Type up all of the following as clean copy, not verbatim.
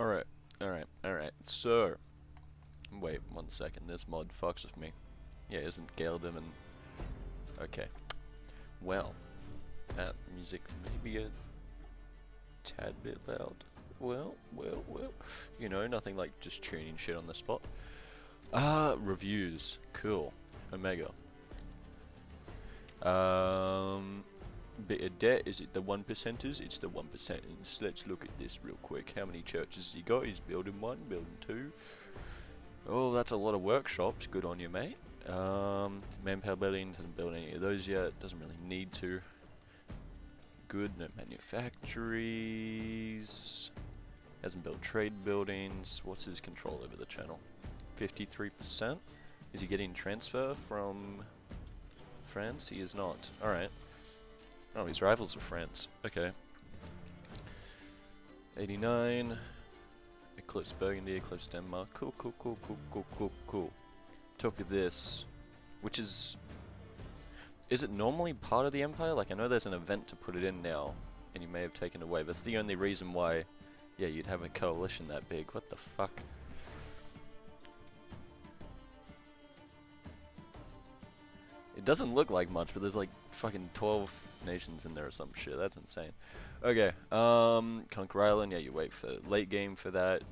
Alright, alright. So, wait 1 second. This mod fucks with me. Yeah, isn't Galdem and... Okay. Well, that music may be a tad bit loud. Well. You know, nothing like just tuning shit on the spot. Reviews. Cool. Omega. Bit of debt, is it the 1%ers? It's the 1%ers. Let's look at this real quick. How many churches has he got? He's building one, building two. Oh, that's a lot of workshops. Good on you, mate. Manpower building, doesn't build any of those yet. Doesn't really need to. Good, no manufactories. Hasn't built trade buildings. What's his control over the channel? 53%? Is he getting transfer from France? He is not. Alright. Oh, his rivals are France. Okay. 89. Eclipse Burgundy, Eclipse Denmark. Cool. Talk of this. Which is... Is it normally part of the Empire? Like, I know there's an event to put it in now, and you may have taken it away. That's the only reason why, yeah, you'd have a coalition that big. What the fuck? It doesn't look like much, but there's like fucking 12 nations in there or some shit. That's insane. Okay, Conquer Island, yeah, you wait for late game for that.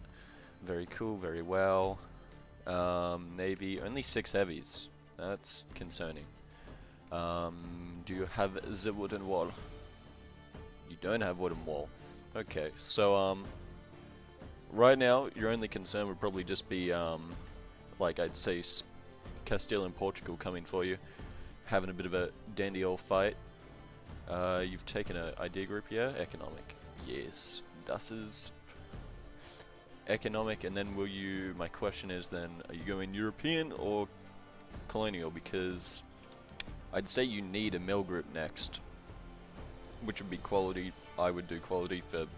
Very cool, very well. Navy, only 6 heavies. That's concerning. Do you have the wooden wall? You don't have wooden wall. Okay, so, right now, your only concern would probably just be, like, I'd say Castile and Portugal coming for you. Having a bit of a dandy old fight. You've taken an idea group here. Economic. Yes. Das is economic, and then will you... My question is then, are you going European or colonial? Because I'd say you need a mill group next, which would be quality. I would do quality for, you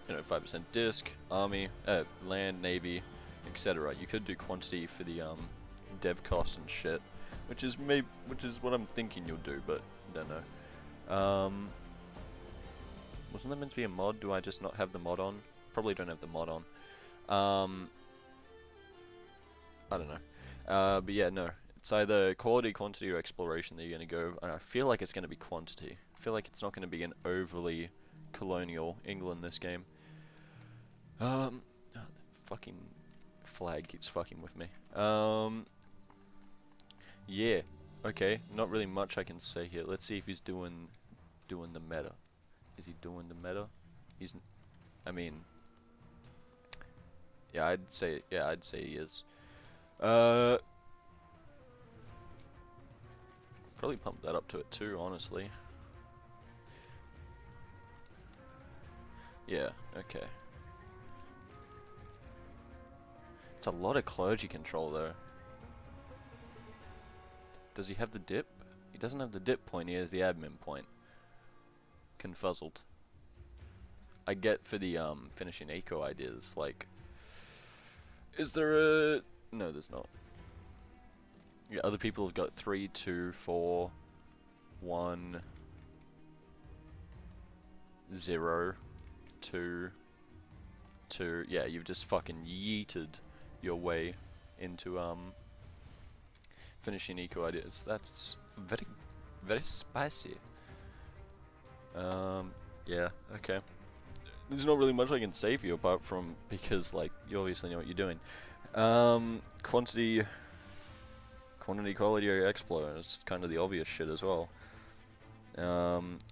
know, 5% disc, army, land, navy, etc. You could do quantity for the dev costs and shit, which is what I'm thinking you'll do, but don't know. Wasn't there meant to be a mod? Do I just not have the mod on? Probably don't have the mod on. I don't know. But yeah, no. It's either quality, quantity, or exploration that you're gonna go. And I feel like it's gonna be quantity. I feel like it's not gonna be an overly colonial England this game. Oh, the fucking flag keeps fucking with me. Yeah. Okay. Not really much I can say here. Let's see if he's doing the meta. Is he doing the meta? I mean, yeah, I'd say he is. Probably pump that up to it too, honestly. Yeah, okay. It's a lot of clergy control though. Does he have the dip? He doesn't have the dip point, he has the admin point. Confuzzled. I get for the finishing eco ideas, like, is there a... No, there's not. Yeah, other people have got 3, 2, 4, 1, 0, 2, 2. Yeah, you've just fucking yeeted your way into finishing eco ideas. That's very spicy. Yeah, okay. There's not really much I can say for you apart from, because like you obviously know what you're doing. Quantity, quality, or explore is kind of the obvious shit as well.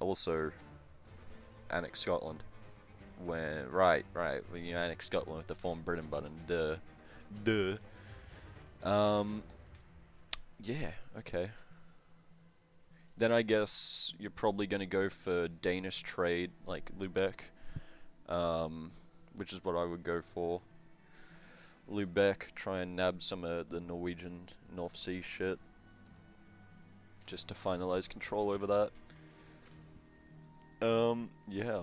Also annex Scotland. When when you annex Scotland with the form Britain button, duh. Yeah, okay. Then I guess you're probably gonna go for Danish trade, like Lubeck, which is what I would go for. Lubeck, try and nab some of the Norwegian North Sea shit, just to finalize control over that. Yeah.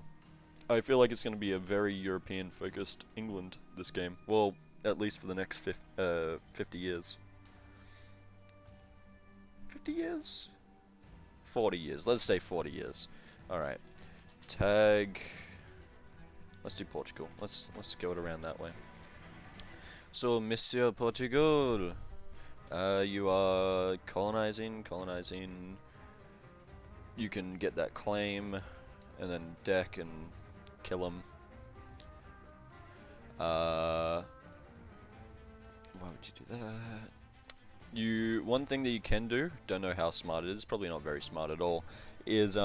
I feel like it's going to be a very European-focused England, this game. Well, at least for the next 50 years. 50 years? 40 years. Let's say 40 years. Alright. Tag... Let's do Portugal. Let's go it around that way. So, Monsieur Portugal, you are colonizing. You can get that claim, and then deck and kill them. Why would you do that? One thing that you can do, don't know how smart it is, probably not very smart at all, is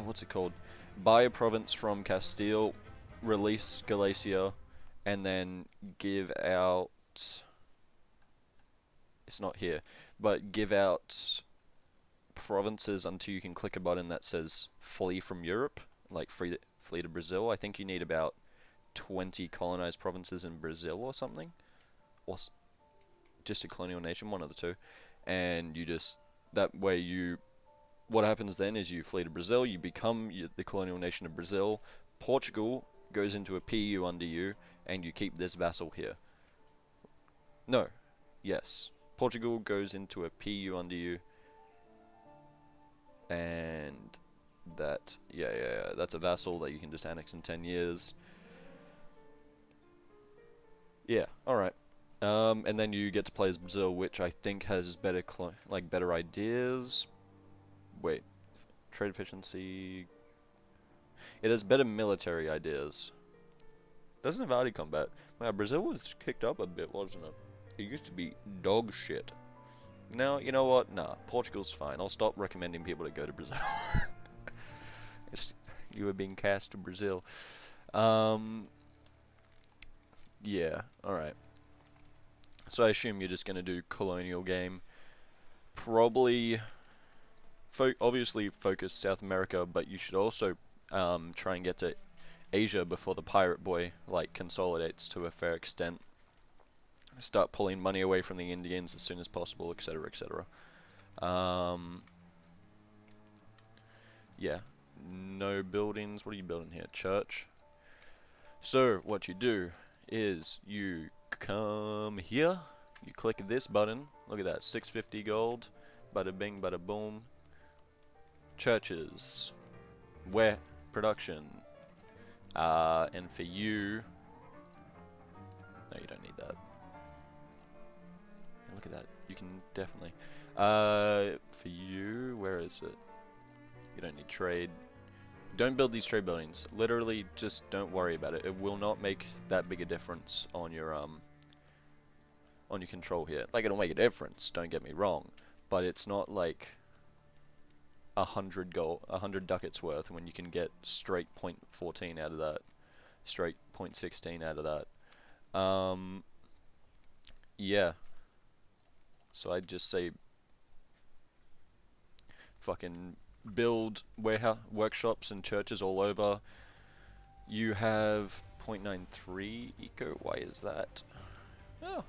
what's it called? Buy a province from Castile, release Galicia, and then give out. It's not here, but give out provinces until you can click a button that says flee from Europe, like flee to Brazil. I think you need about 20 colonized provinces in Brazil or something, or just a colonial nation, one of the two, and you just that way you. What happens then is you flee to Brazil, you become the colonial nation of Brazil. Portugal goes into a PU under you, and you keep this vassal here. No, yes, Portugal goes into a PU under you, and that that's a vassal that you can just annex in 10 years. Yeah, alright. And then you get to play as Brazil, which I think has better better ideas. Wait, trade efficiency. It has better military ideas. Doesn't have arty combat. Wow, Brazil was kicked up a bit, wasn't it? It used to be dog shit. Now, you know what? Nah, Portugal's fine. I'll stop recommending people to go to Brazil. You are being cast to Brazil. Yeah, alright. So I assume you're just going to do colonial game. Probably, obviously focus South America, but you should also try and get to Asia before the pirate boy consolidates to a fair extent. Start pulling money away from the Indians as soon as possible, etc., etc. Yeah, no buildings. What are you building here? Church. So what you do is you come here, you click this button. Look at that, 650 gold. Bada bing, bada boom. Churches, where production, and for you, no, you don't need that. Look at that, you can definitely, for you, where is it? You don't need trade. Don't build these trade buildings. Literally, just don't worry about it. It will not make that big a difference on your control here. Like, it'll make a difference, don't get me wrong, but it's not like 100 ducats worth when you can get straight 0.14 out of that, straight 0.16 out of that. Yeah. So I'd just say fucking build workshops and churches all over. You have 0.93 eco. Why is that? Oh.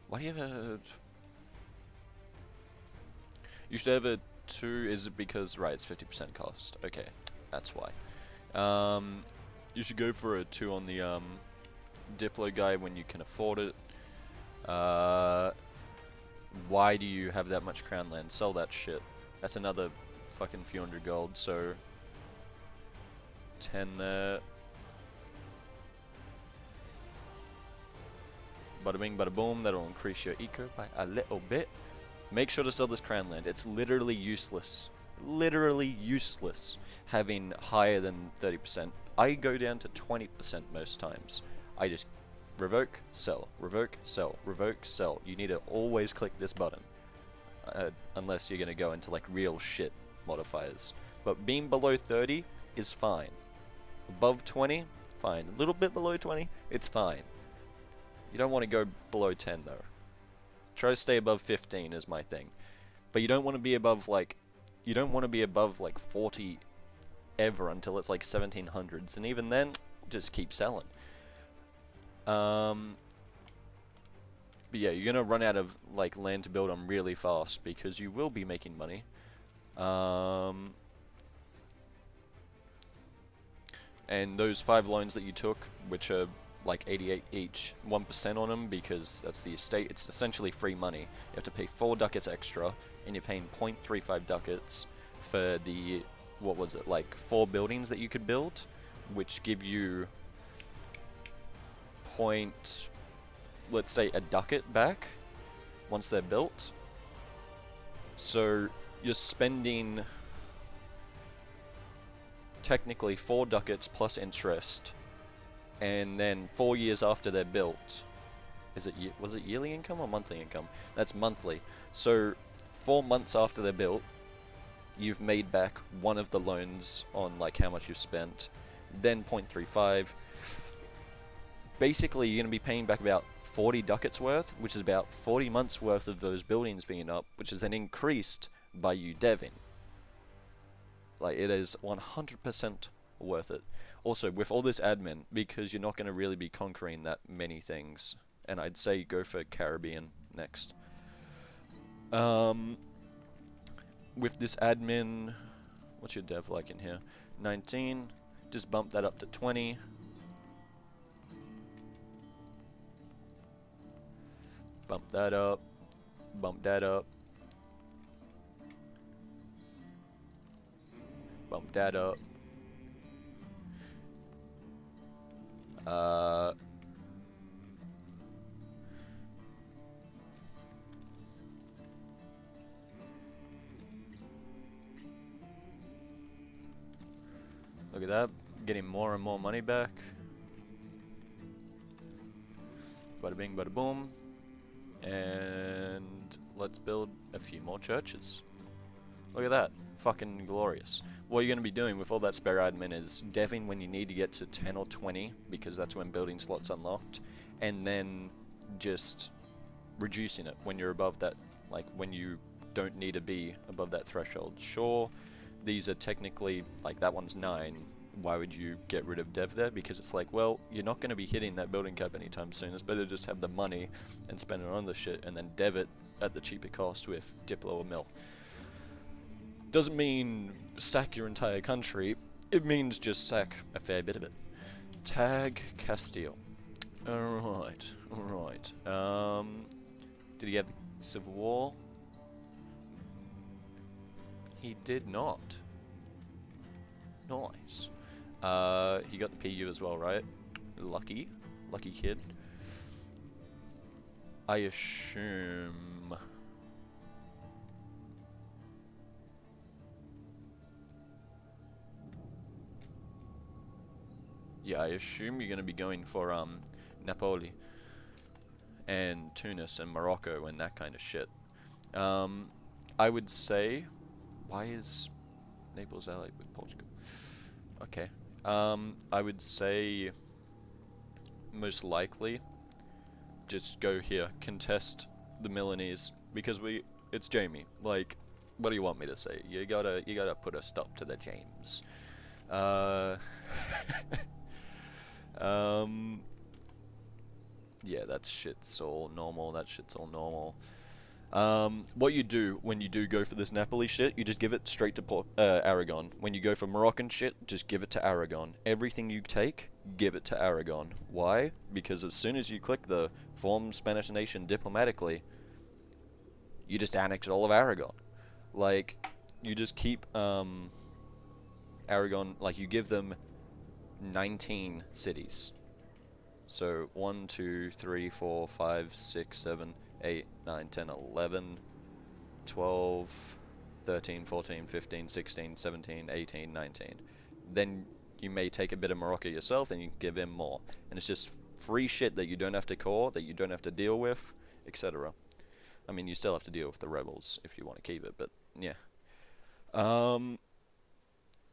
Why do you have a... You should have a 2. Is it because... Right, it's 50% cost. Okay, that's why. You should go for a 2 on the Diplo guy when you can afford it. Why do you have that much crown land? Sell that shit. That's another fucking few hundred gold, so 10 there. Bada bing, bada boom, that'll increase your eco by a little bit. Make sure to sell this crown land. It's literally useless. Literally useless having higher than 30%. I go down to 20% most times. I just revoke, sell, revoke, sell, revoke, sell. You need to always click this button. Unless you're going to go into like real shit modifiers. But being below 30 is fine. Above 20, fine. A little bit below 20, it's fine. You don't want to go below 10 though. Try to stay above 15 is my thing. But you don't want to be above like 40 ever until it's like 1700s, and even then, just keep selling. But yeah, you're gonna run out of like land to build on really fast because you will be making money. And those 5 loans that you took, which are like 88 each, 1% on them because that's the estate. It's essentially free money. You have to pay 4 ducats extra, and you're paying 0.35 ducats for the what was it, like 4 buildings that you could build, which give you point, let's say, a ducat back once they're built. So you're spending technically 4 ducats plus interest, and then 4 years after they're built, was it yearly income or monthly income? That's monthly. So 4 months after they're built, you've made back one of the loans on like how much you've spent, then 0.35. Basically, you're going to be paying back about 40 ducats worth, which is about 40 months worth of those buildings being up, which is then increased by you deving. Like, it is 100% worth it. Also, with all this admin, because you're not going to really be conquering that many things, and I'd say go for Caribbean next. With this admin, what's your dev like in here? 19, just bump that up to 20. Bump that up, bump that up, bump that up. Look at that, getting more and more money back. Bada bing, bada boom. And let's build a few more churches. Look at that, fucking glorious. What you're going to be doing with all that spare admin is deving when you need to get to 10 or 20, because that's when building slots unlocked, and then just reducing it when you're above that, like when you don't need to be above that threshold. Sure, these are technically, like that one's 9, why would you get rid of dev there? Because it's like, well, you're not going to be hitting that building cap anytime soon. It's better to just have the money and spend it on the shit and then dev it at the cheaper cost with Diplo or Mill. Doesn't mean sack your entire country, it means just sack a fair bit of it. Tag Castile. Alright, alright. Did he have the Civil War? He did not. Nice. He got the PU as well, right? Lucky. Lucky kid. I assume... Yeah, I assume you're going to be going for Napoli and Tunis and Morocco and that kind of shit. I would say, why is Naples allied with Portugal? Okay. I would say most likely just go here, contest the Milanese, because it's Jamie. Like, what do you want me to say? You gotta put a stop to the James. Yeah, that shit's all normal. That shit's all normal. What you do when you do go for this Napoli shit, you just give it straight to Aragon. When you go for Moroccan shit, just give it to Aragon. Everything you take, give it to Aragon. Why? Because as soon as you click the form Spanish nation diplomatically, you just annex all of Aragon. Like, you just keep Aragon, like you give them 19 cities. So 1, 2, 3, 4, 5, 6, 7, 8, 9, 10, 11, 12, 13, 14, 15, 16, 17, 18, 19. Then you may take a bit of Morocco yourself, and you can give him more. And it's just free shit that you don't have to core, that you don't have to deal with, etc. I mean, you still have to deal with the rebels if you want to keep it, but yeah.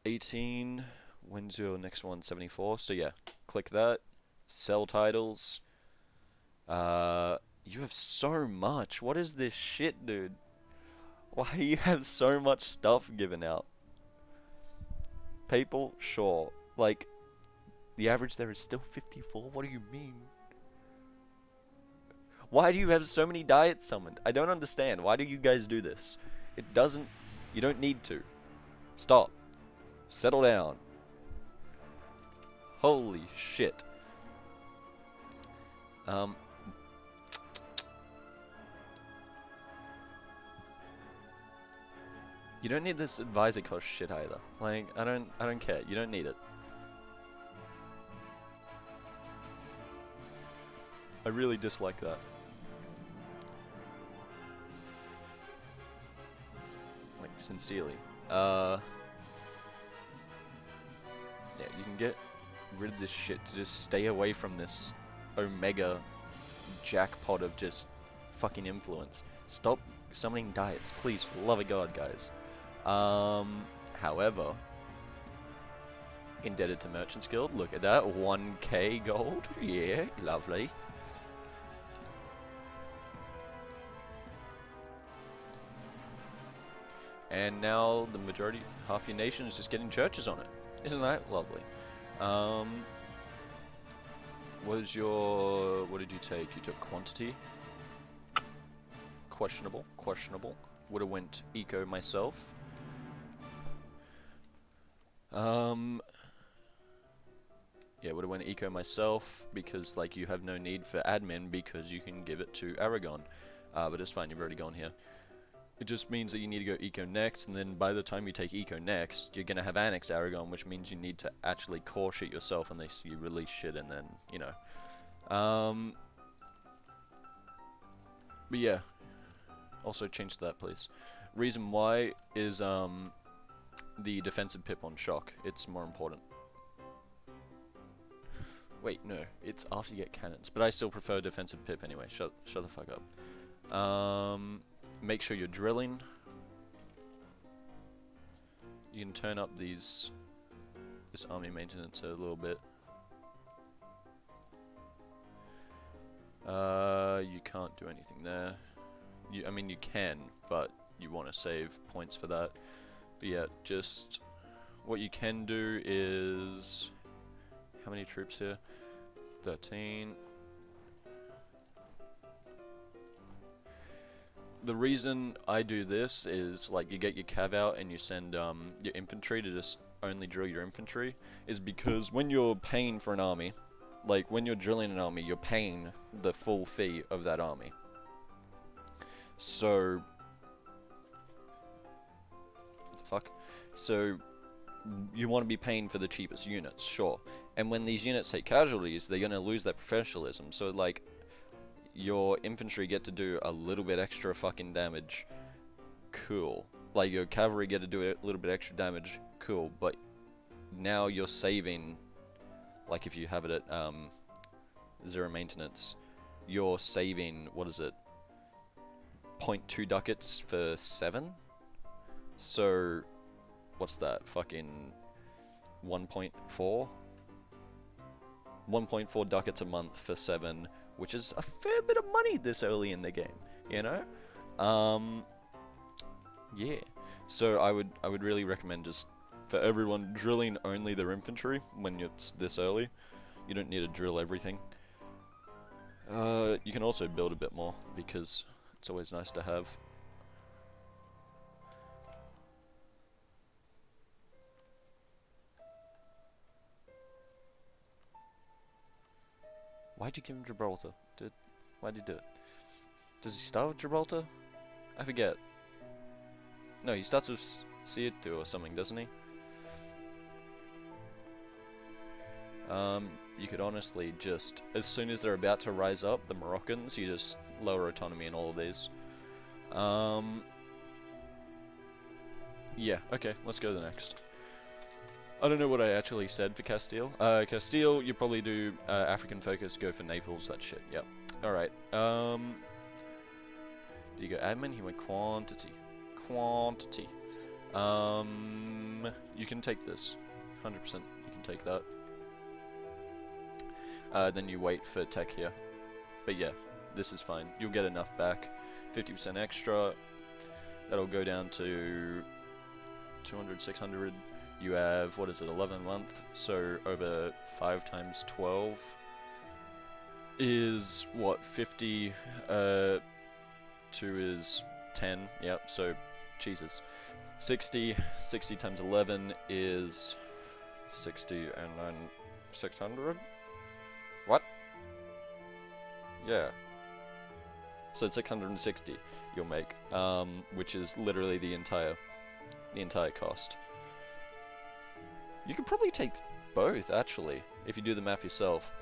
18, when's your next one? 74, so yeah, click that. Sell titles. You have so much. What is this shit, dude? Why do you have so much stuff given out? People, sure. Like, the average there is still 54. What do you mean? Why do you have so many diets summoned? I don't understand. Why do you guys do this? It doesn't... You don't need to. Stop. Settle down. Holy shit. You don't need this advisor cost shit either. Like, I don't care. You don't need it. I really dislike that. Like, sincerely. Yeah, you can get rid of this shit to just stay away from this omega jackpot of just fucking influence. Stop summoning diets, please, for the love of God, guys. However, indebted to Merchants Guild, look at that, 1k gold, yeah, lovely. And now the majority, half your nation is just getting churches on it. Isn't that lovely? What did you take? You took quantity? Questionable, questionable. Would have went eco myself. Yeah, would have went eco myself because, like, you have no need for admin because you can give it to Aragon. But it's fine, you've already gone here. It just means that you need to go eco next, and then by the time you take eco next, you're gonna have annex Aragon, which means you need to actually core shit yourself unless you release shit, and then, you know. But yeah, also change that, please. Reason why is the defensive pip on shock. It's more important. Wait, no, it's after you get cannons, but I still prefer defensive pip anyway. Shut the fuck up. Make sure you're drilling. You can turn up this army maintenance a little bit. You can't do anything there. I mean, you can, but you want to save points for that. But yeah, just what you can do is, how many troops here? 13. The reason I do this is, like, you get your cav out and you send your infantry to just only drill your infantry, is because when you're paying for an army, like when you're drilling an army, you're paying the full fee of that army. So, what the fuck? So, you want to be paying for the cheapest units, sure. And when these units take casualties, they're going to lose their professionalism. So, like, your infantry get to do a little bit extra fucking damage, cool. Like, your cavalry get to do a little bit extra damage, cool. But now you're saving, like, if you have it at 0 maintenance, you're saving, what is it, 0.2 ducats for 7? So, what's that, fucking 1.4? 1.4 ducats a month for 7, which is a fair bit of money this early in the game, you know? Yeah. So I would really recommend just for everyone drilling only their infantry when it's this early. You don't need to drill everything. You can also build a bit more because it's always nice to have. Why'd you give him Gibraltar? Why'd you do it? Does he start with Gibraltar? I forget. No, he starts with Ceuta or something, doesn't he? You could honestly just, as soon as they're about to rise up, the Moroccans, you just lower autonomy in all of these. Yeah, okay, let's go to the next. I don't know what I actually said for Castile. Castile, you probably do African focus, go for Naples, that shit, yep. Alright, did you go admin? He went quantity. Quantity. You can take this. 100% you can take that. Then you wait for tech here. But yeah, this is fine. You'll get enough back. 50% extra. That'll go down to 200, 600. You have, what is it, 11 a month? So over 5 times 12 is, what, 50? 2 is 10. Yep, so, Jesus. 60 times 11 is 60, and then 600? What? Yeah. So 660 you'll make, which is literally the entire the entire cost. You could probably take both, actually, if you do the math yourself.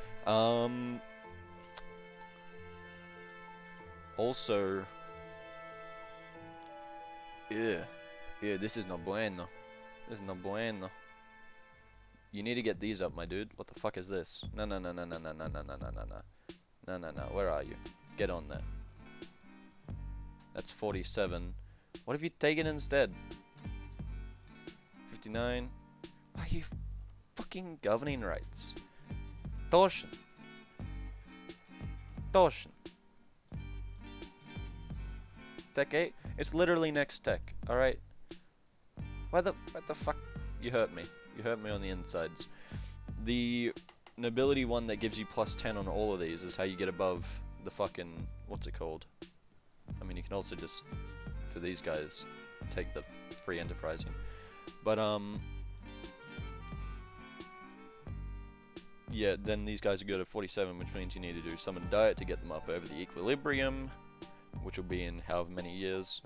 Also, yeah, this is no bueno. This is no bueno. You need to get these up, my dude. What the fuck is this? No. Where are you? Get on there. That's 47. What have you taken instead? 59. Why are you fucking governing rights? Torsion. Tech 8? It's literally next tech, alright? What the fuck? You hurt me. You hurt me on the insides. The nobility one that gives you plus 10 on all of these is how you get above the fucking... what's it called? I mean, you can also just, for these guys, take the free enterprising. But, yeah, then these guys go to 47, which means you need to do summon diet to get them up over the equilibrium, which will be in however many years.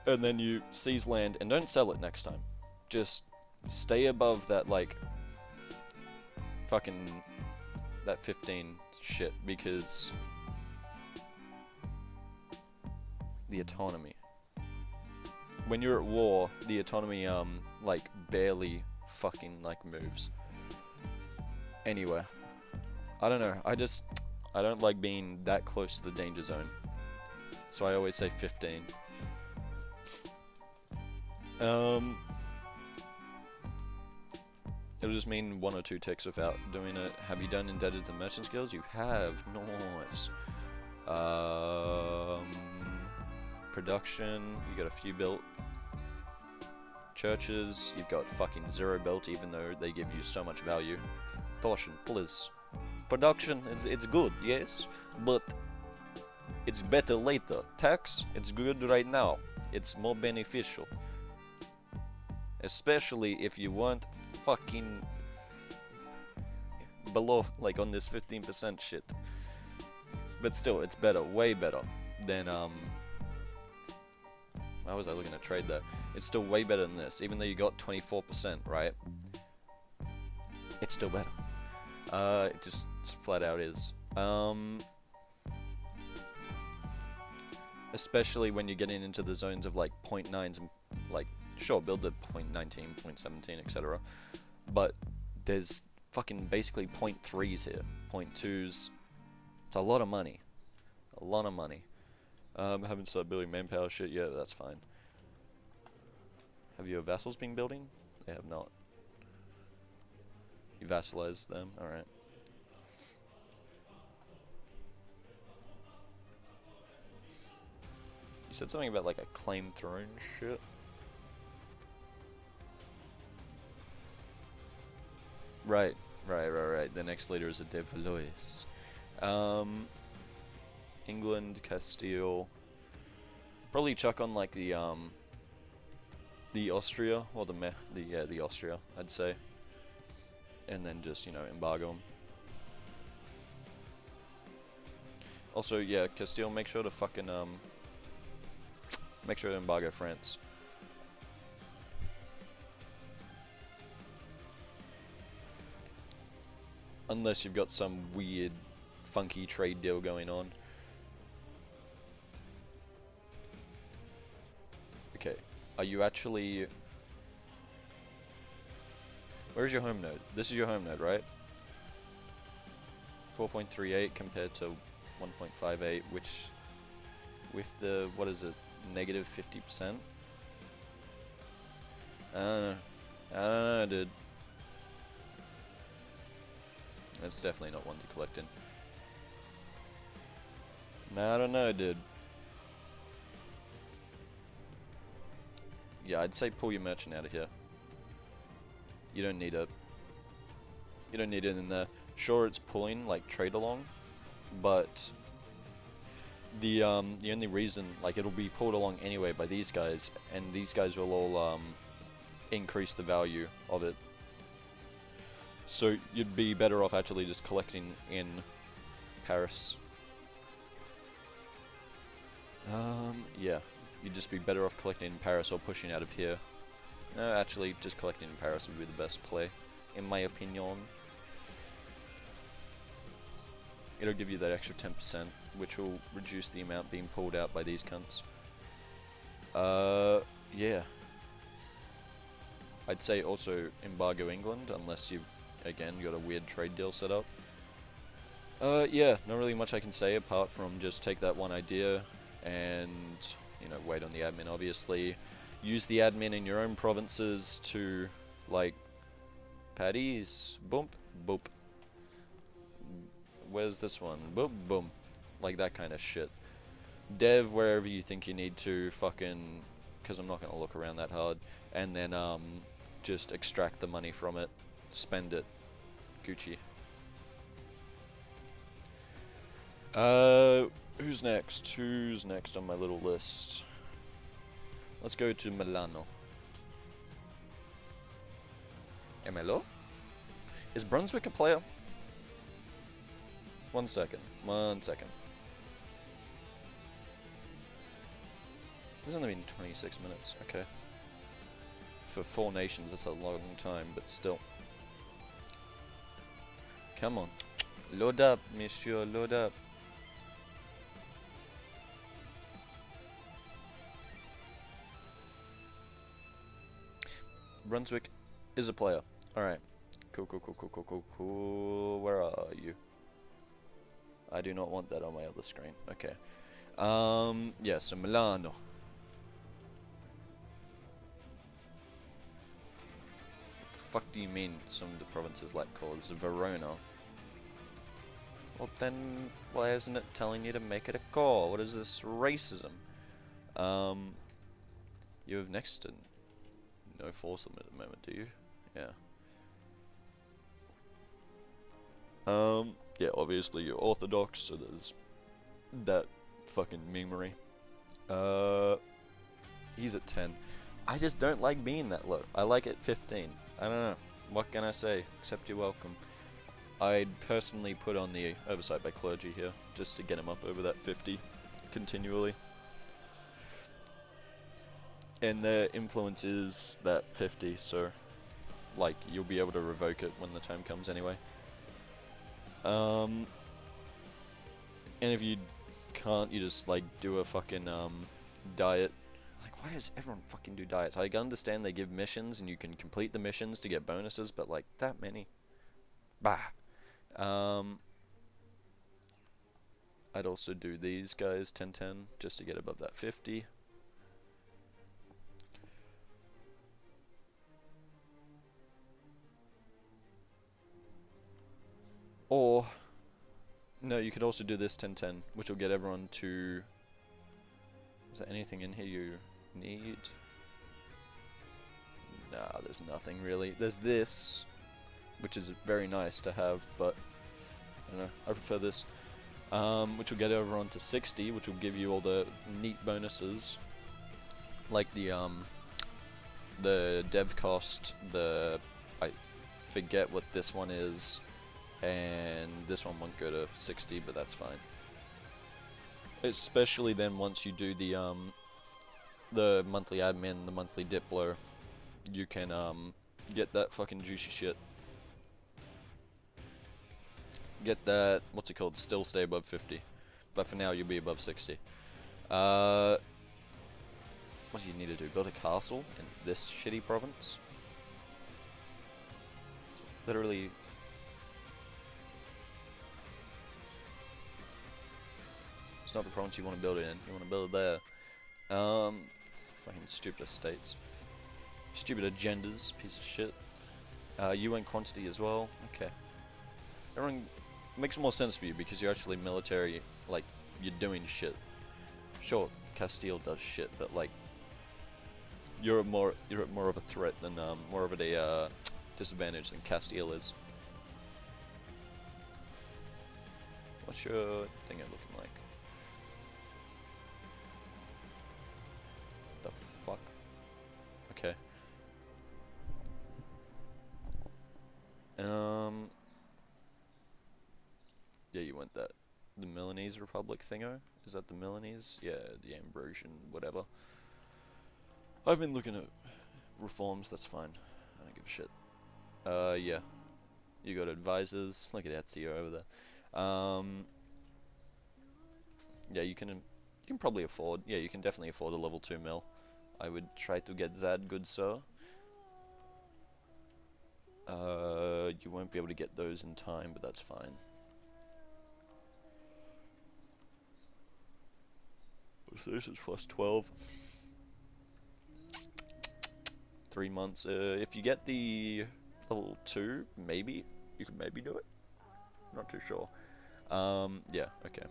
And then you seize land, and don't sell it next time. Just stay above that, like, fucking, that 15 shit, because the autonomy. When you're at war, the autonomy, like, barely fucking, like, moves. Anyway, I don't know, I don't like being that close to the danger zone. So I always say 15. It'll just mean 1 or 2 ticks without doing it. Have you done indebted to merchant skills? You have. Nice. Production, you got a few built. Churches, you've got fucking 0 built, even though they give you so much value. Torsion, please. Production, it's good, yes, but it's better later. Tax, it's good right now. It's more beneficial. Especially if you want fucking below, like on this 15% shit. But still, it's better, way better than, why was I looking at trade there? It's still way better than this, even though you got 24%, right? It's still better. It just flat out is. Especially when you're getting into the zones of like 0.9s and like, sure, build at 0.19, 0.17, etc. But there's fucking basically 0.3s here, 0.2s. It's a lot of money. A lot of money. Haven't started building manpower shit yet, that's fine. Have your vassals been building? They have not. You vassalized them? Alright. You said something about like a claim throne shit? Right. The next leader is a De Valois. England, Castile. Probably chuck on like the Austria, or the Austria, I'd say. And then just, you know, embargo them. Also, yeah, Castile, make sure to fucking, make sure to embargo France. Unless you've got some weird, funky trade deal going on. Okay, are you actually... Where's your home node? This is your home node, right? 4.38 compared to 1.58, which, with the, what is it, negative 50%? I don't know, dude. That's definitely not one to collect in. I don't know, dude. Yeah, I'd say pull your merchant out of here. You don't need it. You don't need it in there. Sure, it's pulling, like, trade along, but the only reason, like, it'll be pulled along anyway by these guys, and these guys will all, increase the value of it. So you'd be better off actually just collecting in Paris. Yeah. you'd just be better off collecting in Paris or pushing out of here. No, actually, just collecting in Paris would be the best play, in my opinion. It'll give you that extra 10%, which will reduce the amount being pulled out by these cunts. Yeah. I'd say also embargo England, unless you've, again, got a weird trade deal set up. Yeah, not really much I can say apart from just take that one idea and, you know, wait on the admin, obviously. Use the admin in your own provinces to, like, Paris, boom, boop. Where's this one? Boom, boom. Like that kind of shit. Dev wherever you think you need to, fucking, because I'm not going to look around that hard. And then, just extract the money from it. Spend it. Gucci. Who's next? Who's next on my little list? Let's go to Milano. MLO? Is Brunswick a player? 1 second. 1 second. It's only been 26 minutes. Okay. For 4 nations, that's a long time, but still. Come on. Load up, monsieur, load up. Brunswick is a player. Alright. Cool, cool, cool, cool, cool, cool, cool. Where are you? I do not want that on my other screen. Okay. Yeah, so Milano. What the fuck do you mean some of the provinces lack cores? Verona. Well then, why isn't it telling you to make it a core? What is this racism? You have next to no force limit at the moment, do you? Yeah. Yeah, obviously you're Orthodox, so there's that fucking memery. He's at 10. I just don't like being that low. I like it 15. I don't know. What can I say? Except you're welcome. I'd personally put on the oversight by clergy here, just to get him up over that 50 continually. And their influence is that 50, so, like, you'll be able to revoke it when the time comes anyway. And if you can't, you just, like, do a fucking, diet. Like, why does everyone fucking do diets? I understand they give missions, and you can complete the missions to get bonuses, but, like, that many? Bah! I'd also do these guys, 10-10, just to get above that 50. Or, no, you could also do this 10-10, which will get everyone to... Is there anything in here you need? Nah, there's nothing really. There's this, which is very nice to have, but I don't know, I prefer this. Which will get everyone to 60, which will give you all the neat bonuses, like the dev cost, I forget what this one is, and this one won't go to 60, but that's fine. Especially then once you do the monthly admin, the monthly Diplo, you can get that fucking juicy shit. Get that, what's it called, still stay above 50. But for now you'll be above 60. What do you need to do? Build a castle in this shitty province? It's literally... It's not the province you want to build it in, you want to build it there. Fucking stupid estates. Stupid agendas, piece of shit. UN quantity as well, okay. Everyone makes more sense for you because you're actually military, like, you're doing shit. Sure, Castile does shit, but like, you're at more of a threat than, more of a disadvantage than Castile is. What's your thing looking like? The fuck? Okay. Yeah, you want that. the Milanese Republic thingo. Is that the Milanese? Yeah, the Ambrosian, whatever. I've been looking at reforms, that's fine. I don't give a shit. Yeah. You got advisors. Look at Ezio over there. Yeah, you can probably afford. Yeah, you can definitely afford a level 2 mill. I would try to get that, good sir. You won't be able to get those in time, but that's fine. So this is plus 12. 3 months. If you get the level 2, maybe. You could maybe do it. Not too sure. Yeah, okay.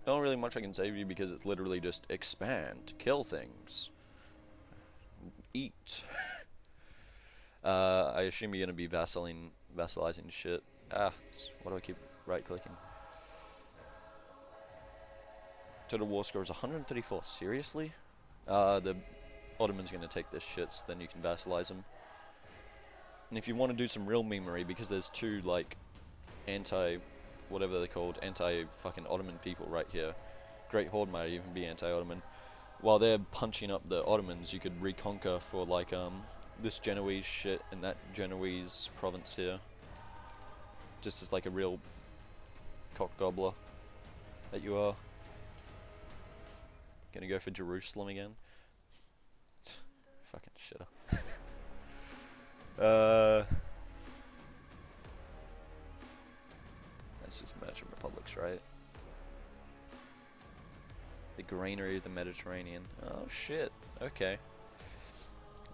Not really much I can say to you because it's literally just expand, kill things, eat. I assume you're gonna be vassalizing shit. Why do I keep right-clicking? Total war score is 134. Seriously? The Ottoman's gonna take this shit, so then you can vassalize them. And if you want to do some real memery, because there's two, like, whatever they're called, anti-fucking Ottoman people right here. Great Horde might even be anti-Ottoman. While they're punching up the Ottomans, you could reconquer for, like, this Genoese shit and that Genoese province here. Just as, like, a real cock gobbler that you are. Gonna go for Jerusalem again. Fucking shitter. That's just merchant republics, right? The granary of the Mediterranean. Oh shit. Okay.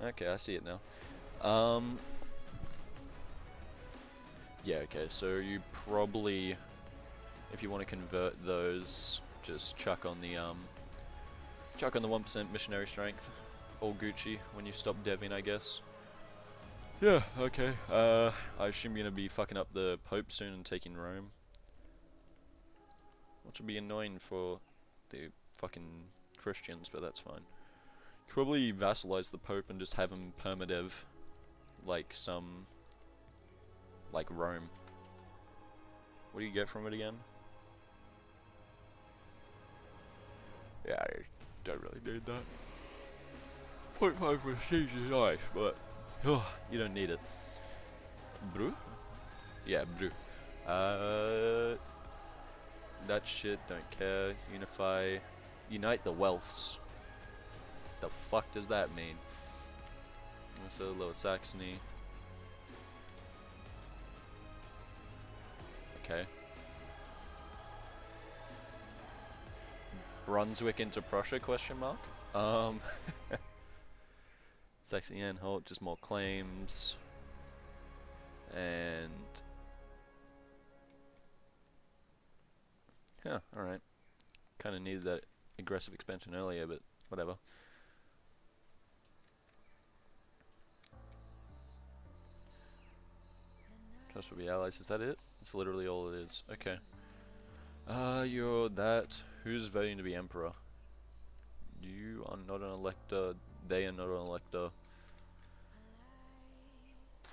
Okay, I see it now. Yeah, okay, so you probably, if you want to convert those, just chuck on the 1% missionary strength. All Gucci when you stop deving, I guess. Yeah, okay. I assume you're gonna be fucking up the Pope soon and taking Rome. Which will be annoying for the fucking Christians, but that's fine. You probably vassalize the Pope and just have him permadev like Rome. What do you get from it again? Yeah, I don't really need that. 0.5 prestige is nice, but you don't need it. Brew? Yeah, brew. That shit, don't care. Unite the Welfs. The fuck does that mean? Also, Lower Saxony. Okay. Brunswick into Prussia, question mark? Saxony-Anhalt, just more claims. And... Huh, alright. Kinda needed that aggressive expansion earlier, but whatever. Trust will be allies, is that it? That's literally all it is. Okay. You're that. Who's voting to be emperor? You are not an elector. They are not an elector.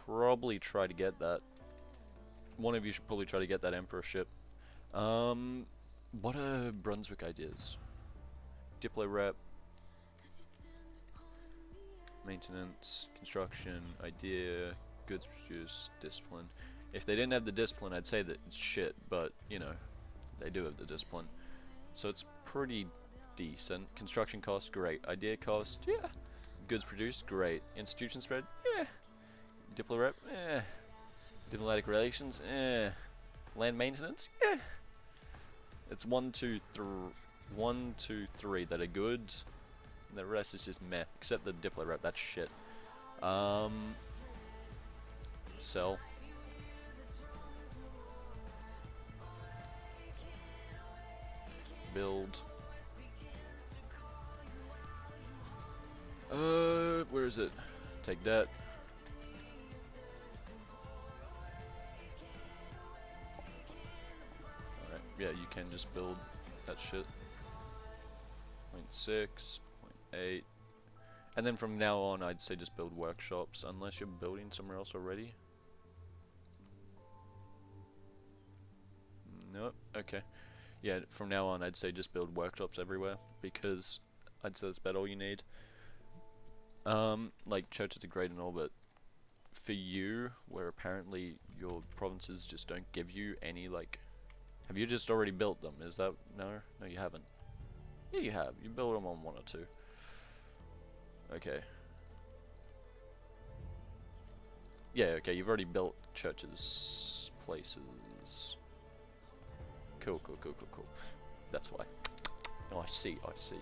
Probably try to get that. One of you should probably try to get that emperorship. What are Brunswick ideas? Diplo rep. Maintenance, construction, idea, goods produced, discipline. If they didn't have the discipline, I'd say that it's shit, but, you know, they do have the discipline. So it's pretty decent. Construction cost, great. Idea cost, yeah. Goods produced, great. Institution spread, yeah. Diplo rep, eh. Diplomatic relations, eh. Land maintenance, eh. It's 1, 2, 3 that are good. And the rest is just meh. Except the Diplo rep, that's shit. Sell. Build. Where is it? Take that. Alright, yeah, you can just build that shit. 0.6, 0.8. And then from now on, I'd say just build workshops, unless you're building somewhere else already. No? Okay. Yeah, from now on I'd say just build workshops everywhere, because I'd say that's about all you need. Like, churches are great and all, but for you, where apparently your provinces just don't give you any, like... Have you just already built them? Is that... No? No, you haven't. Yeah, you have. You built them on 1 or 2. Okay. Yeah, okay, you've already built churches, places. Cool, cool, cool, cool, cool. That's why. Oh, I see, I see.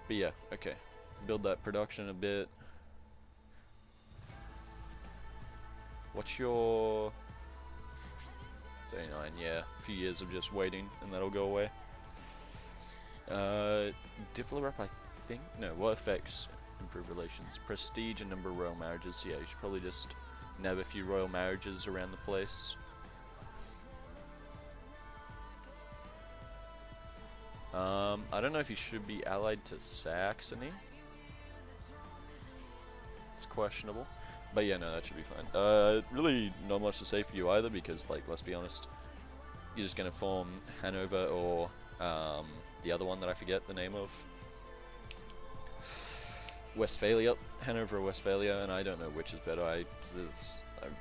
But yeah, okay. Build that production a bit. What's your... 39, yeah. A few years of just waiting, and that'll go away. Diplo rep, I think? No, what affects improve relations? Prestige and number of royal marriages. Yeah, you should probably just nab a few royal marriages around the place. I don't know if you should be allied to Saxony. It's questionable. But yeah, no, that should be fine. Really not much to say for you either, because, like, let's be honest, you're just gonna form Hanover or, the other one that I forget the name of. Westphalia. Hanover or Westphalia, and I don't know which is better. I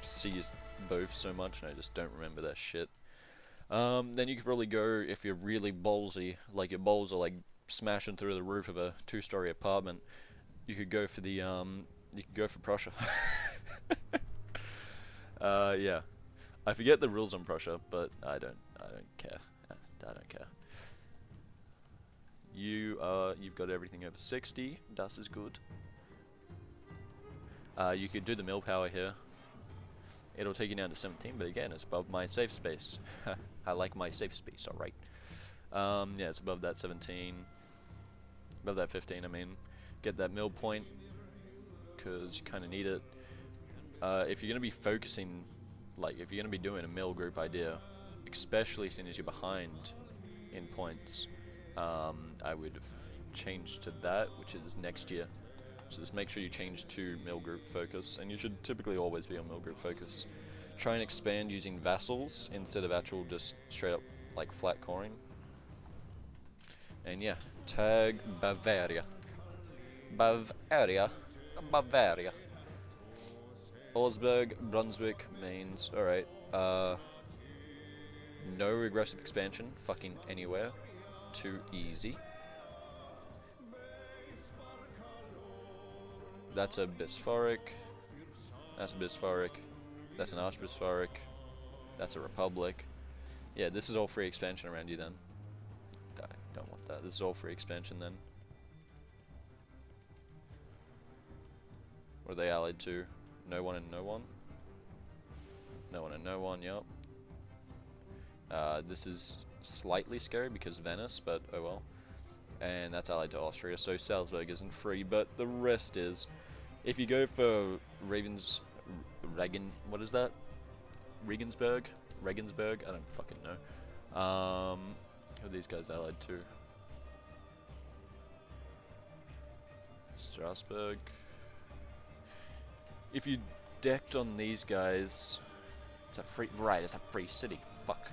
see both so much, and I just don't remember that shit. Then you could probably go, if you're really ballsy, like your balls are, like, smashing through the roof of a 2-story apartment, you could go for the, you could go for Prussia. Yeah. I forget the rules on Prussia, but I don't care. I don't care. You've got everything over 60. Das is good. You could do the mill power here. It'll take you down to 17, but again, it's above my safe space. I like my safe space, alright. Yeah, it's above that 17. Above that 15, I mean. Get that mill point, because you kind of need it. If you're going to be focusing, like, if you're going to be doing a mill group idea, especially as soon as you're behind in points, I would change to that, which is next year. So just make sure you change to mill group focus, and you should typically always be on mill group focus. Try and expand using vassals instead of actual just straight up, like, flat coring. And yeah, tag Bavaria. Bavaria. Bavaria. Augsburg, Brunswick, Mainz, alright. No regressive expansion, fucking anywhere. Too easy. That's a Bisphoric. That's a Bisphoric. That's an Archbisphoric. That's a Republic. Yeah, this is all free expansion around you then. I don't want that. This is all free expansion then. What are they allied to? No one and no one? No one and no one, yep. This is slightly scary because Venice, but oh well. And that's allied to Austria, so Salzburg isn't free, but the rest is. If you go for what is that? Regensburg? I don't fucking know. Who are these guys allied to? Strasbourg. If you decked on these guys, it's a free city. Fuck.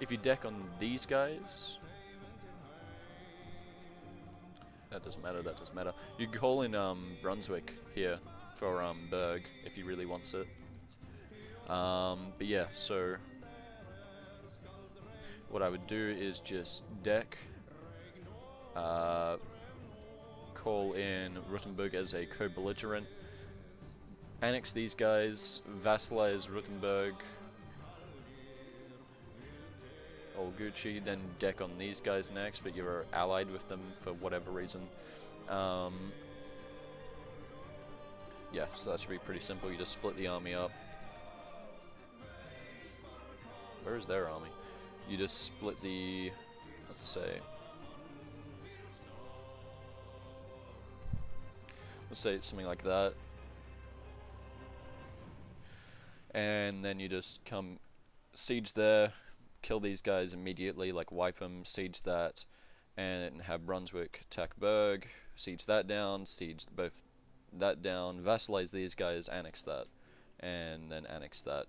If you deck on these guys, that doesn't matter. You can call in Brunswick here for Berg if he really wants it. But yeah, so what I would do is just deck, call in Württemberg as a co-belligerent, annex these guys, vassalize Württemberg, all Gucci, then deck on these guys next, but you're allied with them for whatever reason. Yeah, so that should be pretty simple. You just split the army up. Where is their army? You just split the, let's say something like that. And then you just come siege there, kill these guys immediately, like wipe them, siege that, and have Brunswick attack Berg, siege that down, siege both that down, vassalize these guys, annex that, and then annex that.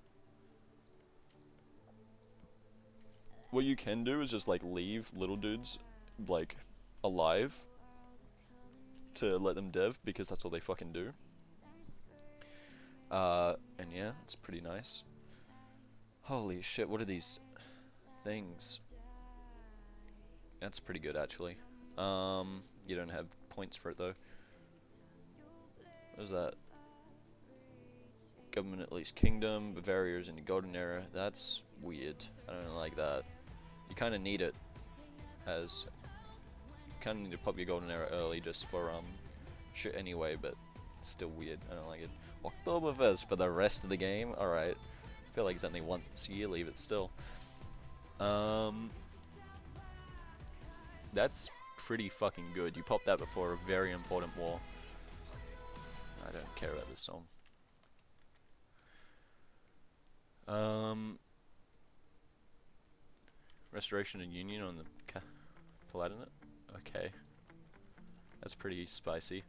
What you can do is just like leave little dudes like alive to let them dev, because that's all they fucking do. And yeah, it's pretty nice. Holy shit, what are these things? That's pretty good, actually. You don't have points for it, though. What is that? Government at least kingdom, Bavaria is in the golden era. That's weird. I don't like that. You kind of need it, as you kind of need to pop your golden era early just for shit anyway, but it's still weird. I don't like it. Oktoberfest for the rest of the game. All right. I feel like it's only once yearly, but still. That's pretty fucking good. You popped that before a very important war. I don't care about this song. Restoration and Union on the Palatinate? Okay. That's pretty spicy.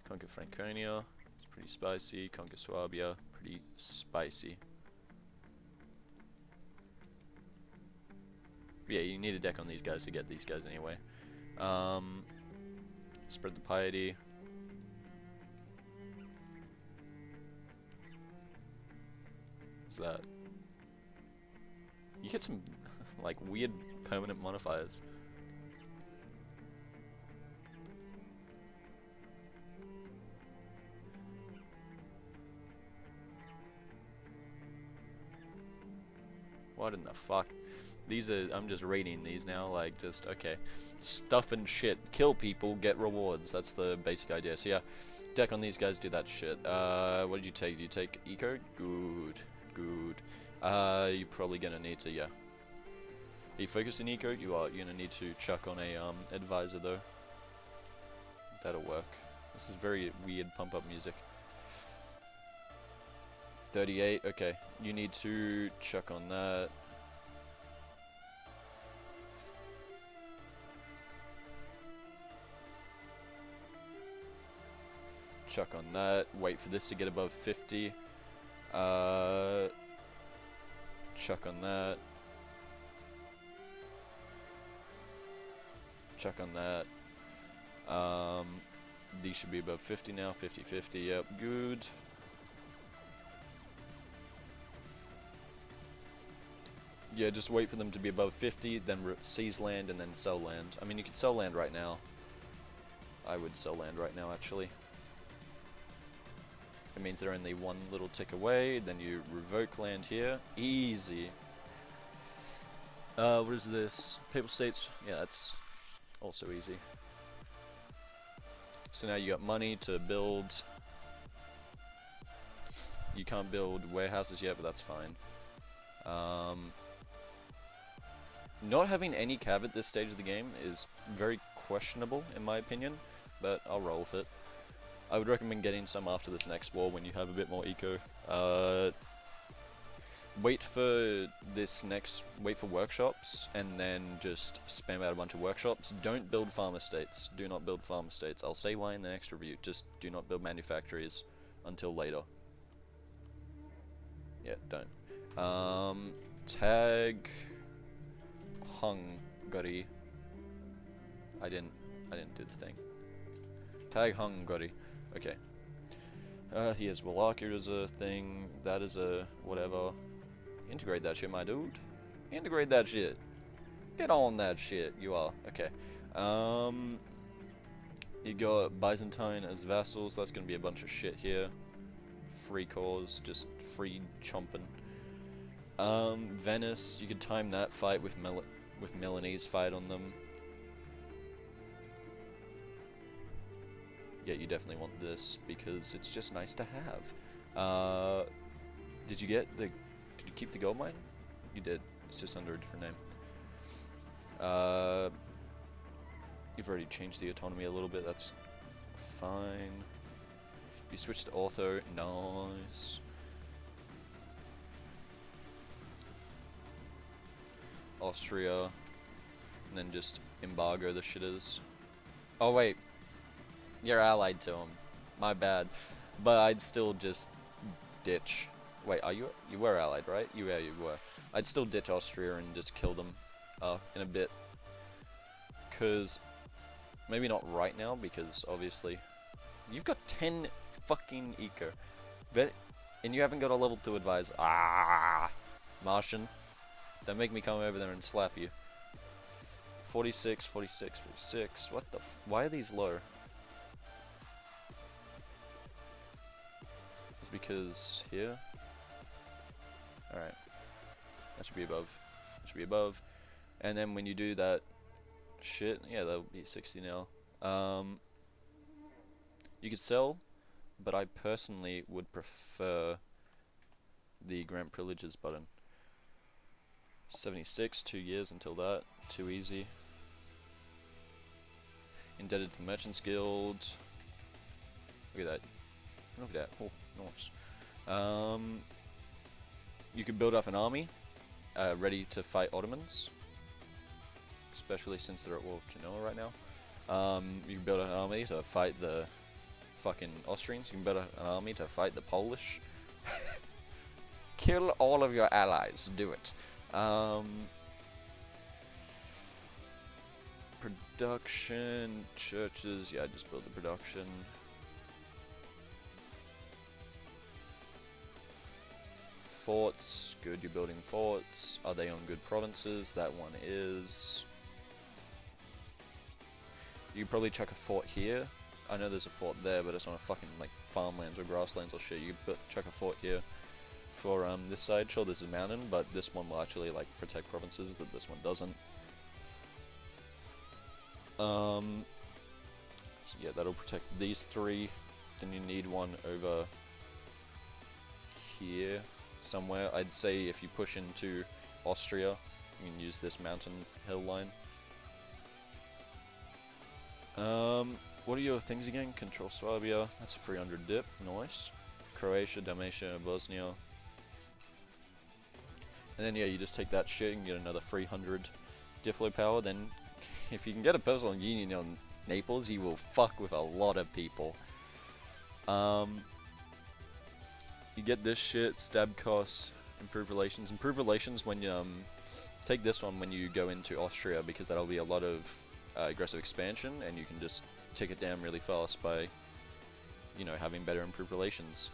Conquer Franconia, it's pretty spicy. Conquer Swabia, pretty spicy. Yeah, you need a deck on these guys to get these guys anyway. Spread the piety. What's that? You get some like weird permanent modifiers. What in the fuck? These are, I'm just reading these now, like, just, okay. Stuff and shit. Kill people, get rewards. That's the basic idea. So yeah, deck on these guys, do that shit. What did you take? Did you take eco? Good. Good. You're probably gonna need to, yeah. Be focused in eco, you're gonna need to chuck on a, advisor though. That'll work. This is very weird pump-up music. 38, okay. You need to chuck on that. Chuck on that. Wait for this to get above 50. Chuck on that. Chuck on that. These should be above 50 now. 50-50, yep, good. Yeah, just wait for them to be above 50, then seize land, and then sell land. I mean, you could sell land right now. I would sell land right now, actually. It means they're only one little tick away, then you revoke land here. Easy. What is this? Papal States? Yeah, that's also easy. So now you got money to build. You can't build warehouses yet, but that's fine. Not having any cav at this stage of the game is very questionable, in my opinion, but I'll roll with it. I would recommend getting some after this next war when you have a bit more eco. Wait for workshops, and then just spam out a bunch of workshops. Don't build farm estates. Do not build farm estates. I'll say why in the next review. Just do not build manufactories until later. Yeah, don't. Tag Hungary. I didn't do the thing. Tag Hungary. Okay. Here's Wallachia is a thing. That is a whatever. Integrate that shit, my dude. Integrate that shit. Get on that shit. You are. Okay. You got Byzantine as vassals. That's gonna be a bunch of shit here. Free cause, just free chomping. Venice. You could time that fight with Milanese fight on them. Yeah, you definitely want this because it's just nice to have. Did you keep the gold mine? You did. It's just under a different name. You've already changed the autonomy a little bit. That's fine. You switched to ortho. Nice. Austria. And then just embargo the shitters. Oh wait. You're allied to him. My bad. But I'd still just ditch. Wait, are you? You were allied, right? You were. I'd still ditch Austria and just kill them in a bit. Because, maybe not right now, because obviously... You've got 10 fucking eco. And you haven't got a level 2 advisor. Ah! Martian. Don't make me come over there and slap you. 46, 46, 46. What the f... Why are these low? It's because... Here? Alright. That should be above. That should be above. And then when you do that shit... Yeah, that'll be 60 now. You could sell, but I personally would prefer the grant privileges button. 76, 2 years until that. Too easy. Indebted to the Merchants Guild. Look at that. Look at that. Oh, nice. You could build up an army ready to fight Ottomans. Especially since they're at war with Genoa right now. You can build an army to fight the fucking Austrians. You can build an army to fight the Polish. Kill all of your allies. Do it. Production, churches. Yeah, just build the production. Forts. Good, you're building forts. Are they on good provinces? That one is. You could probably chuck a fort here. I know there's a fort there, but it's on a fucking, like, farmlands or grasslands or shit. You could chuck a fort here for, this side. Sure, this is a mountain, but this one will actually, like, protect provinces that this one doesn't. So yeah, that'll protect these three. Then you need one over here somewhere. I'd say if you push into Austria, you can use this mountain hill line. What are your things again? Control Swabia, that's a 300 dip, nice. Croatia, Dalmatia, Bosnia. And then yeah, you just take that shit and get another 300 Diplo power. Then if you can get a personal union on Naples, you will fuck with a lot of people. You get this shit, stab costs, improve relations. Improve relations when you, take this one when you go into Austria, because that'll be a lot of aggressive expansion, and you can just tick it down really fast by, you know, having better improved relations.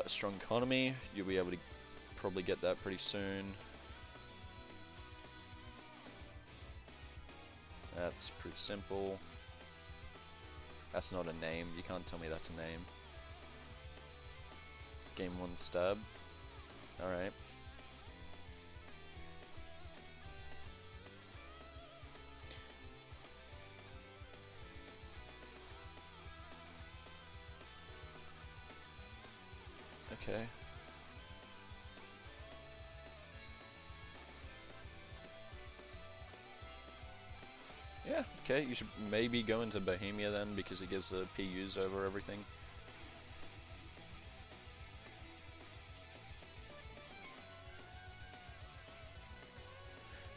Strong economy, you'll be able to probably get that pretty soon. That's pretty simple. That's not a name, you can't tell me that's a name. Game 1 stab. Alright. Okay. Yeah, okay, you should maybe go into Bohemia then, because it gives the PUs over everything.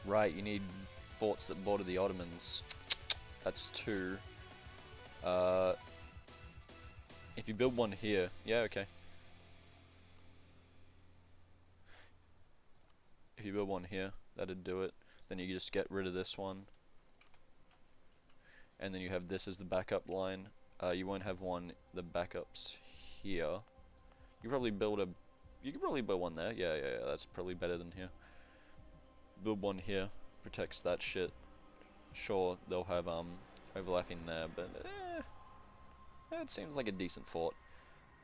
Right, you need forts that border the Ottomans. That's 2. If you build one here, yeah, okay. If you build one here, that'd do it. Then you just get rid of this one. And then you have this as the backup line. You won't have the backups here. You probably build you could probably build one there. Yeah, that's probably better than here. Build one here, protects that shit. Sure, they'll have overlapping there, but it seems like a decent fort.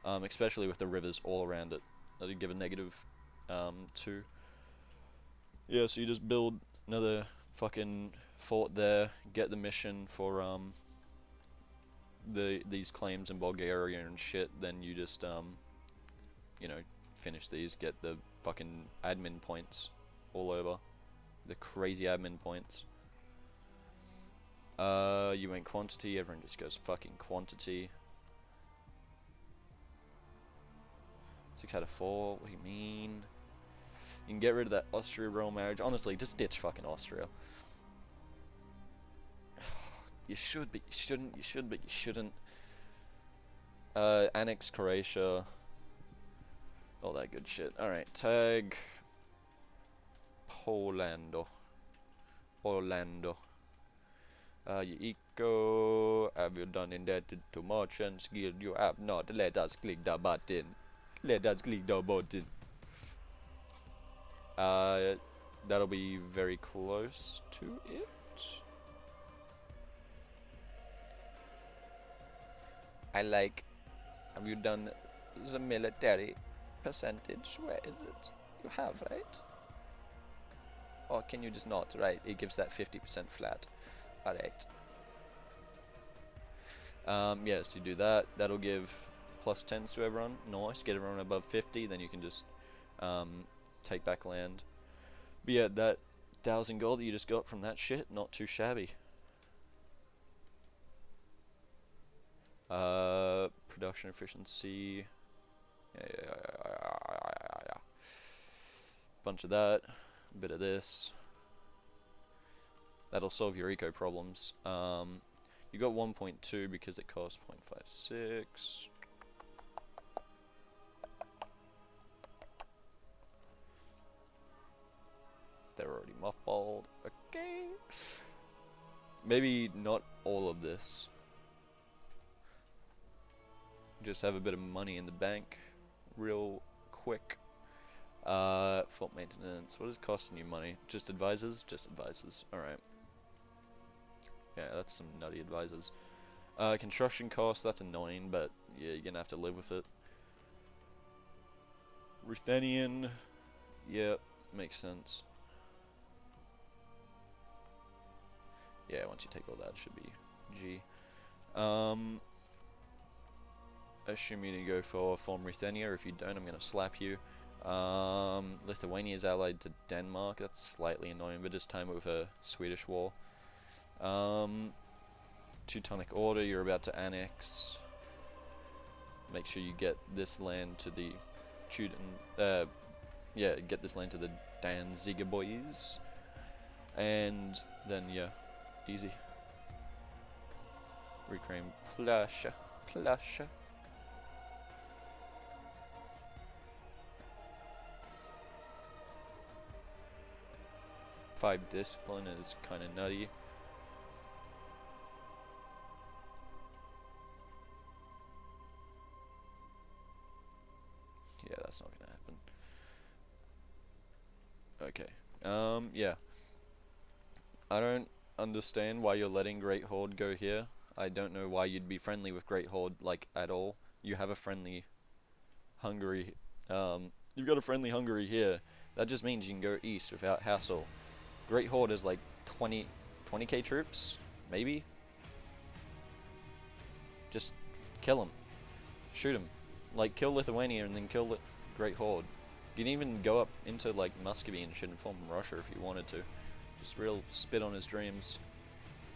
Especially with the rivers all around it. That'd give a negative 2. Yeah, so you just build another fucking fort there, get the mission for these claims in Bulgaria and shit, then you just you know, finish these, get the fucking admin points all over. The crazy admin points. You went quantity, everyone just goes fucking quantity. 6 out of 4, what do you mean? You can get rid of that Austria royal marriage. Honestly, just ditch fucking Austria. You should, but you shouldn't. You should, but you shouldn't. Annex Croatia. good shit. Alright, tag Polando. Orlando. You eco, have you done indebted to merchants guild? You have not. Let us click the button. Let us click the button. That'll be very close to it. I like. Have you done the military percentage? Where is it? You have, right? Or can you just not? Right, it gives that 50% flat. Alright. Yes, you do that. That'll give plus 10s to everyone. Nice. Get everyone above 50, then you can just take back land. But yeah, that 1,000 gold that you just got from that shit, not too shabby. Production efficiency. Yeah. Bunch of that. A bit of this. That'll solve your eco problems. You got 1.2 because it costs 0.56. They're already mothballed. Okay. Maybe not all of this. Just have a bit of money in the bank real quick. Fault maintenance. What is costing you money? Just advisors? Just advisors. Alright. Yeah, that's some nutty advisors. Construction cost, that's annoying, but yeah, you're gonna have to live with it. Ruthenian. Yep, makes sense. Yeah, once you take all that, it should be G. Assume you need to go for Form Ruthenia. If you don't, I'm going to slap you. Lithuania is allied to Denmark. That's slightly annoying, but just time it with a Swedish war. Teutonic Order, you're about to annex. Make sure you get this land to the get this land to the Danziger boys. And then, yeah, easy. Reclaim Plasha. 5 discipline is kind of nutty. Yeah, that's not gonna happen. Okay. Yeah. I don't understand why you're letting Great Horde go here. I don't know why you'd be friendly with Great Horde, like, at all. You have a friendly Hungary. You've got a friendly Hungary here. That just means you can go east without hassle. Great Horde is like 20k troops, maybe? Just kill them. Shoot them. Like, kill Lithuania and then kill the Great Horde. You can even go up into, like, Muscovy and shit and form Russia if you wanted to. Just real spit on his dreams.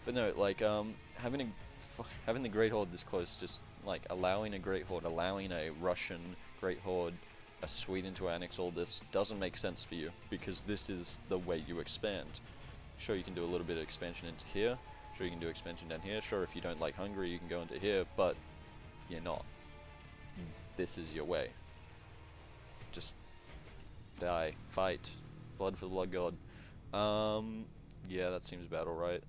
But no, like, having the Great Horde this close, just, like, allowing a Great Horde, allowing a Russian Great Horde, a Sweden to annex all this, doesn't make sense for you, because this is the way you expand. Sure, you can do a little bit of expansion into here, sure you can do expansion down here, sure if you don't like Hungary you can go into here, but you're not. This is your way. Just die, fight, blood for the blood god. Yeah, that seems about alright.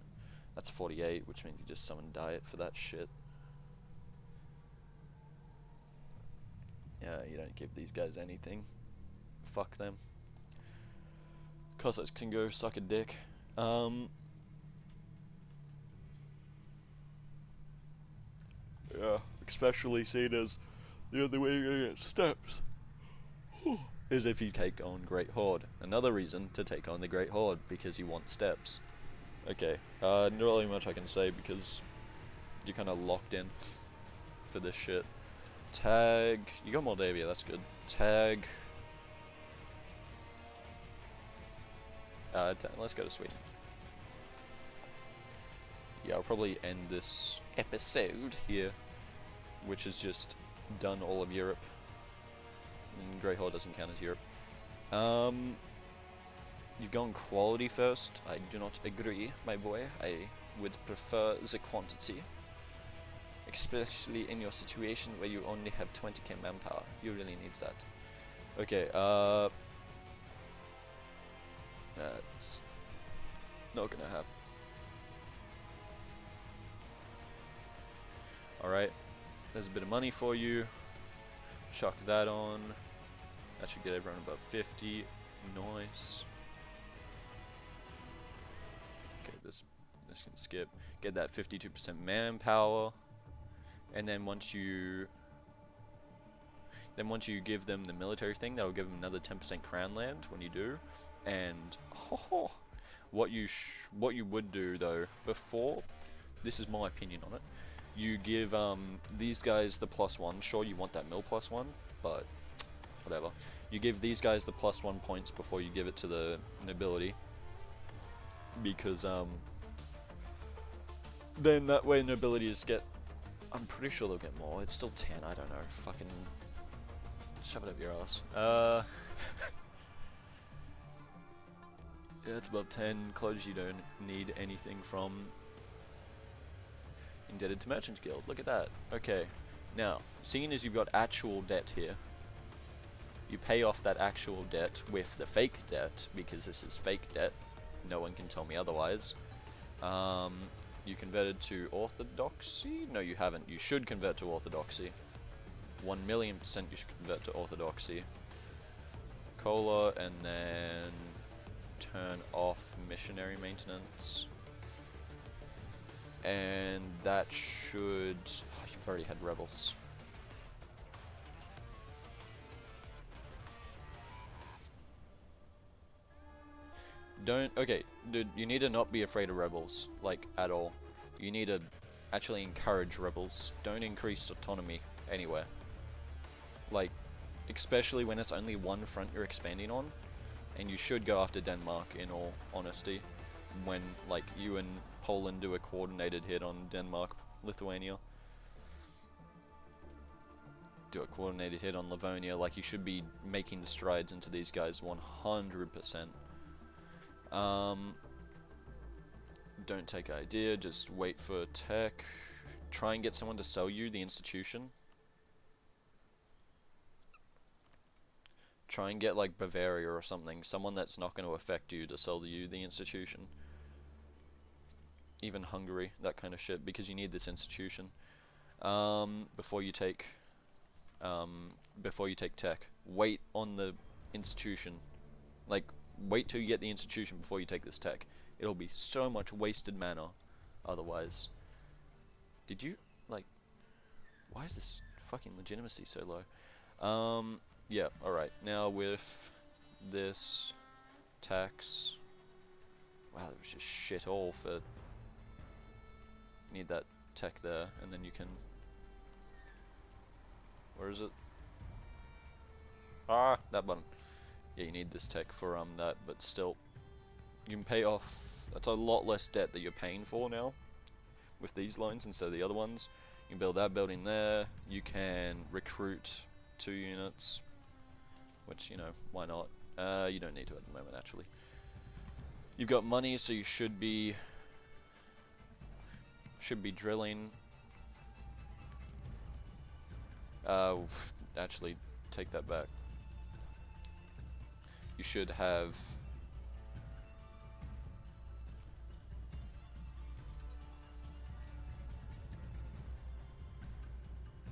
That's 48, which means you just summon diet for that shit. Yeah, you don't give these guys anything. Fuck them. Cossacks can go suck a dick. Yeah, especially seen as the only way you're gonna get steps is if you take on Great Horde. Another reason to take on the Great Horde, because you want steps. Okay, not really much I can say because you're kind of locked in for this shit. Tag, you got Moldavia, that's good. Tag, let's go to Sweden. Yeah, I'll probably end this episode here, which is just done all of Europe. And Great Horde doesn't count as Europe. You've gone quality first. I do not agree, my boy. I would prefer the quantity. Especially in your situation where you only have 20k manpower. You really need that. Okay, that's not gonna happen. Alright, there's a bit of money for you. Chuck that on. That should get everyone above 50. Nice. Okay, this can skip. Get that 52% manpower. And then once you give them the military thing, that'll give them another 10% crown land when you do. And what you would do though before, this is my opinion on it. You give these guys the +1. Sure, you want that mill +1, but whatever. You give these guys the +1 points before you give it to the nobility, because then that way nobility just get. I'm pretty sure they'll get more. It's still 10. I don't know. Fucking shove it up your ass. Yeah, it's above 10. Clothes you don't need anything from. Indebted to Merchants Guild. Look at that. Okay. Now, seeing as you've got actual debt here, you pay off that actual debt with the fake debt, because this is fake debt. No one can tell me otherwise. You converted to Orthodoxy? No, you haven't. You should convert to Orthodoxy. 1,000,000% you should convert to Orthodoxy. Cola, and then turn off missionary maintenance. And that should... Oh, you've already had rebels. Okay, dude, you need to not be afraid of rebels, like, at all. You need to actually encourage rebels. Don't increase autonomy anywhere. Like, especially when it's only one front you're expanding on, and you should go after Denmark, in all honesty, when, like, you and Poland do a coordinated hit on Denmark, Lithuania. Do a coordinated hit on Livonia, like, you should be making the strides into these guys 100%. Don't take idea, just wait for tech. Try and get someone to sell you the institution. Try and get like Bavaria or something, someone that's not going to affect you to sell you the institution. Even Hungary, that kind of shit, because you need this institution. Before you take tech. Wait on the institution. Like, wait till you get the institution before you take this tech. It'll be so much wasted mana otherwise. Did you, like, why is this fucking legitimacy so low? Yeah, alright. Now with this tax, wow, that was just shit all for, need that tech there, and then you can, where is it? Ah, that button. Yeah, you need this tech for that, but still, you can pay off, that's a lot less debt that you're paying for now, with these lines instead of the other ones. You can build that building there, you can recruit 2 units, which, you know, why not? You don't need to at the moment, actually. You've got money, so you should be drilling. Actually, take that back. You should have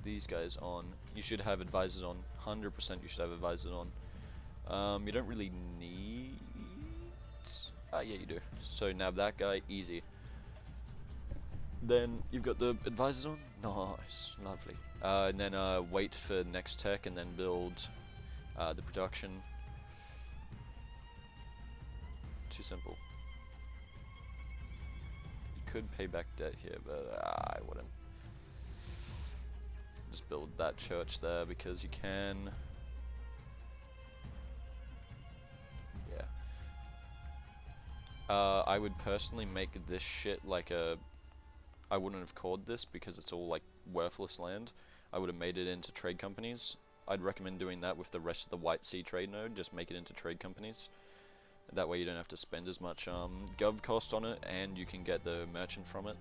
these guys on. You should have advisors on. 100% you should have advisors on. You don't really need... Ah, yeah, you do. So nab that guy, easy. Then you've got the advisors on. Nice, lovely. And then wait for next tech, and then build the production. Too simple. You could pay back debt here, but I wouldn't. Just build that church there because you can. Yeah. I would personally make this shit like a... I wouldn't have called this because it's all like worthless land. I would have made it into trade companies. I'd recommend doing that with the rest of the White Sea trade node, just make it into trade companies. That way you don't have to spend as much gov cost on it, and you can get the merchant from it.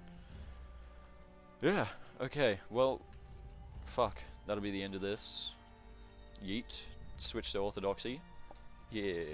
Yeah, okay, well, fuck, that'll be the end of this. Yeet. switch to Orthodoxy. Yeah.